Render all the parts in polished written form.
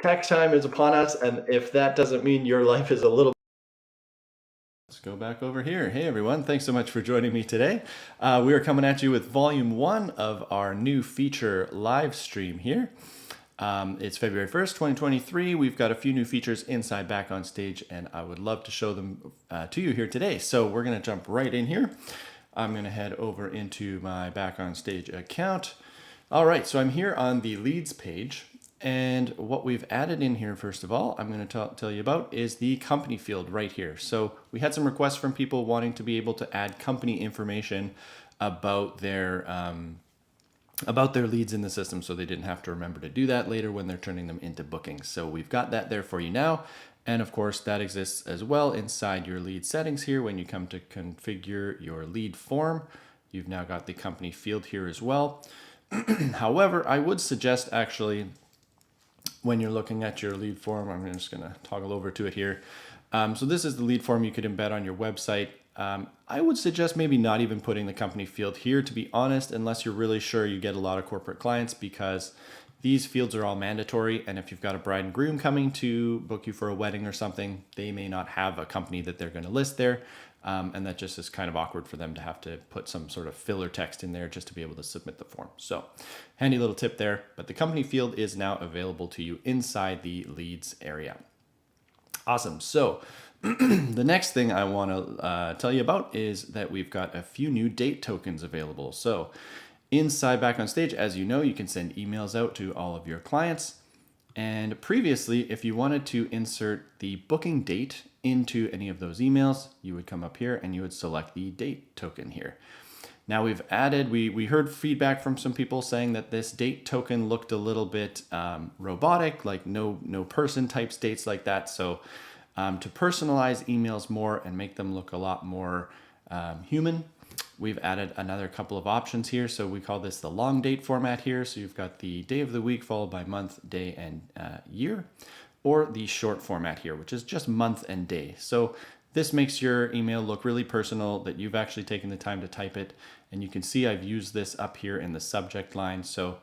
Tax time is upon us, and if that doesn't mean your life is a little... Let's go back over here. Hey everyone, thanks so much for joining me today. We are coming at you with volume 1 of our new feature live stream here. It's February 1st, 2023. We've got a few new features inside Back on Stage, and I would love to show them to you here today. So we're going to jump right in here. I'm going to head over into my Back on Stage account. All right, so I'm here on the leads page. And what we've added in here, first of all, I'm going to tell you about is the company field right here. So we had some requests from people wanting to be able to add company information about their leads in the system, so they didn't have to remember to do that later when they're turning them into bookings. So we've got that there for you now. And of course, that exists as well inside your lead settings here. When you come to configure your lead form, you've now got the company field here as well. However, I would suggest actually, when you're looking at your lead form, I'm just going to toggle over to it here. So this is the lead form you could embed on your website. I would suggest maybe not even putting the company field here, to be honest, unless you're really sure you get a lot of corporate clients, because these fields are all mandatory. And if you've got a bride and groom coming to book you for a wedding or something, they may not have a company that they're going to list there. And that just is kind of awkward for them to have to put some sort of filler text in there just to be able to submit the form. So handy little tip there, but the company field is now available to you inside the leads area. Awesome. So the next thing I want to tell you about is that we've got a few new date tokens available. So inside Back on Stage, as you know, you can send emails out to all of your clients. And previously, if you wanted to insert the booking date into any of those emails, you would come up here and you would select the date token here. Now we've added, we heard feedback from some people saying that this date token looked a little bit robotic, like no person types dates like that. So to personalize emails more and make them look a lot more human, we've added another couple of options here. So we call this the long date format here. So you've got the day of the week followed by month, day, and year, or the short format here, which is just month and day. So this makes your email look really personal, that you've actually taken the time to type it. And you can see I've used this up here in the subject line. So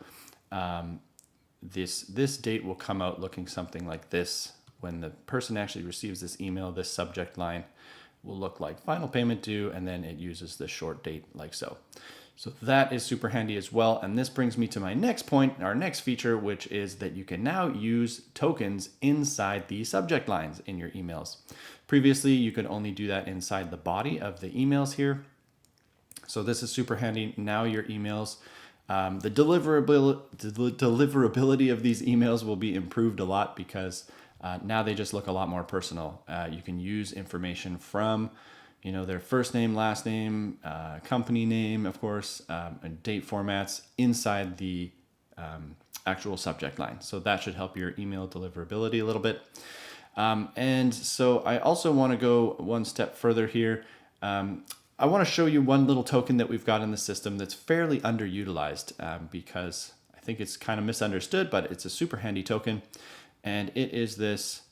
this date will come out looking something like this. When the person actually receives this email, this subject line will look like final payment due, and then it uses the short date like so. So that is super handy as well. And this brings me to my next point, our next feature, which is that you can now use tokens inside the subject lines in your emails. Previously, you could only do that inside the body of the emails here. So this is super handy. Now your emails, the deliverability of these emails will be improved a lot, because now they just look a lot more personal. You can use information from, their first name, last name, company name, of course, and date formats inside the actual subject line. So that should help your email deliverability a little bit. And so I also want to go one step further here. I want to show you one little token that we've got in the system that's fairly underutilized, because I think it's kind of misunderstood, but it's a super handy token. And it is this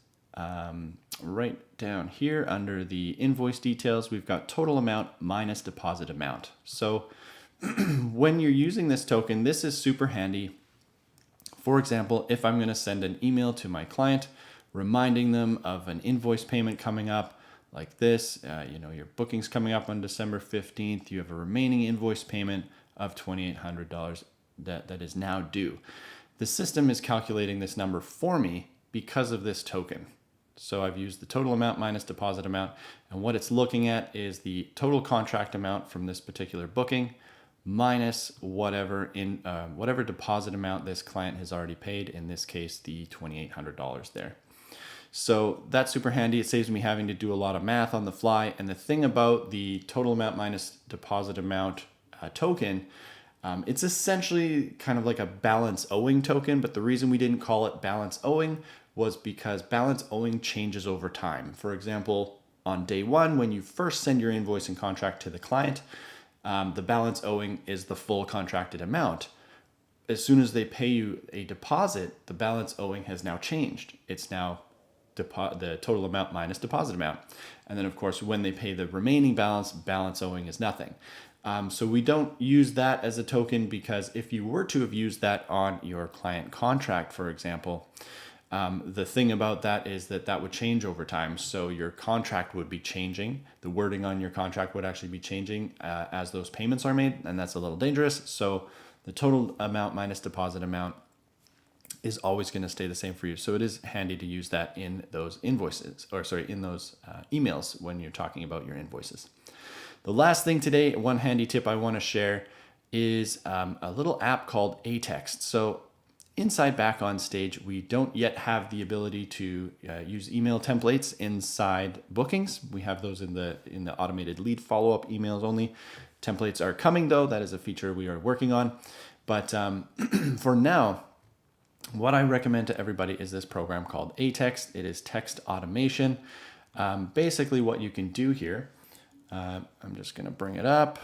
right down here under the invoice details. We've got total amount minus deposit amount. So when you're using this token, this is super handy. For example, if I'm going to send an email to my client reminding them of an invoice payment coming up like this, your booking's coming up on December 15th. You have a remaining invoice payment of $2,800 that is now due. The system is calculating this number for me because of this token. So I've used the total amount minus deposit amount, and what it's looking at is the total contract amount from this particular booking minus whatever deposit amount this client has already paid, in this case the $2,800 there. So that's super handy. It saves me having to do a lot of math on the fly. And the thing about the total amount minus deposit amount token, it's essentially kind of like a balance owing token, but the reason we didn't call it balance owing was because balance owing changes over time. For example, on day one, when you first send your invoice and contract to the client, the balance owing is the full contracted amount. As soon as they pay you a deposit, the balance owing has now changed. It's now the total amount minus deposit amount. And then of course, when they pay the remaining balance, balance owing is nothing. So we don't use that as a token, because if you were to have used that on your client contract, for example, The thing about that is that would change over time. So your contract would be changing. The wording on your contract would actually be changing as those payments are made, and that's a little dangerous. So the total amount minus deposit amount is always going to stay the same for you. So it is handy to use that in those invoices, or sorry, in those emails when you're talking about your invoices. The last thing today, one handy tip I want to share is a little app called AText. So inside Back on Stage, we don't yet have the ability to use email templates inside bookings. We have those in the automated lead follow-up emails only. Templates are coming though. That is a feature we are working on. But for now, what I recommend to everybody is this program called AText. It is text automation. Basically what you can do here, I'm just going to bring it up.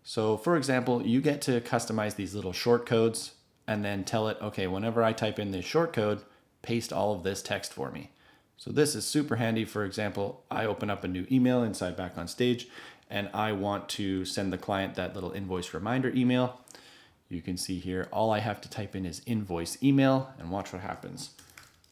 So for example, you get to customize these little short codes and then tell it, okay, whenever I type in this short code, paste all of this text for me. So this is super handy. For example, I open up a new email inside Back on Stage and I want to send the client that little invoice reminder email. You can see here, all I have to type in is invoice email and watch what happens.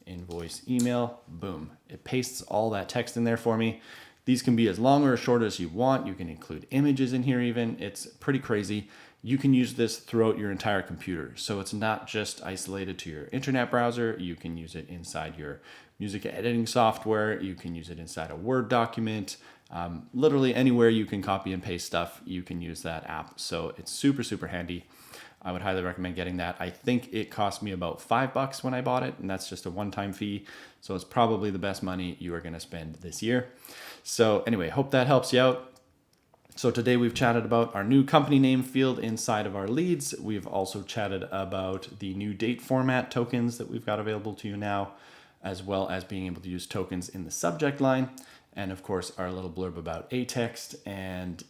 Invoice email, boom. It pastes all that text in there for me. These can be as long or as short as you want. You can include images in here even. It's pretty crazy. You can use this throughout your entire computer. So it's not just isolated to your internet browser. You can use it inside your music editing software. You can use it inside a Word document. Literally anywhere you can copy and paste stuff, you can use that app. So it's super, super handy. I would highly recommend getting that. I think it cost me about $5 when I bought it, and that's just a one-time fee. So it's probably the best money you are going to spend this year. So anyway, hope that helps you out. So today we've chatted about our new company name field inside of our leads. We've also chatted about the new date format tokens that we've got available to you now, as well as being able to use tokens in the subject line. And of course, our little blurb about AText and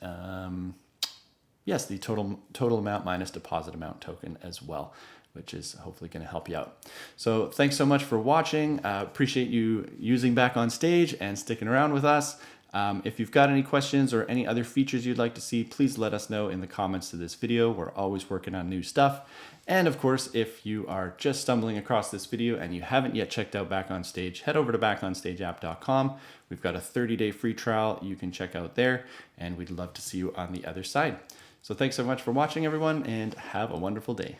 yes, the total amount minus deposit amount token as well, which is hopefully going to help you out. So thanks so much for watching. Appreciate you using Back on Stage and sticking around with us. If you've got any questions or any other features you'd like to see, please let us know in the comments to this video. We're always working on new stuff. And of course, if you are just stumbling across this video and you haven't yet checked out Back on Stage, head over to backonstageapp.com. We've got a 30-day free trial you can check out there, and we'd love to see you on the other side. So thanks so much for watching, everyone, and have a wonderful day.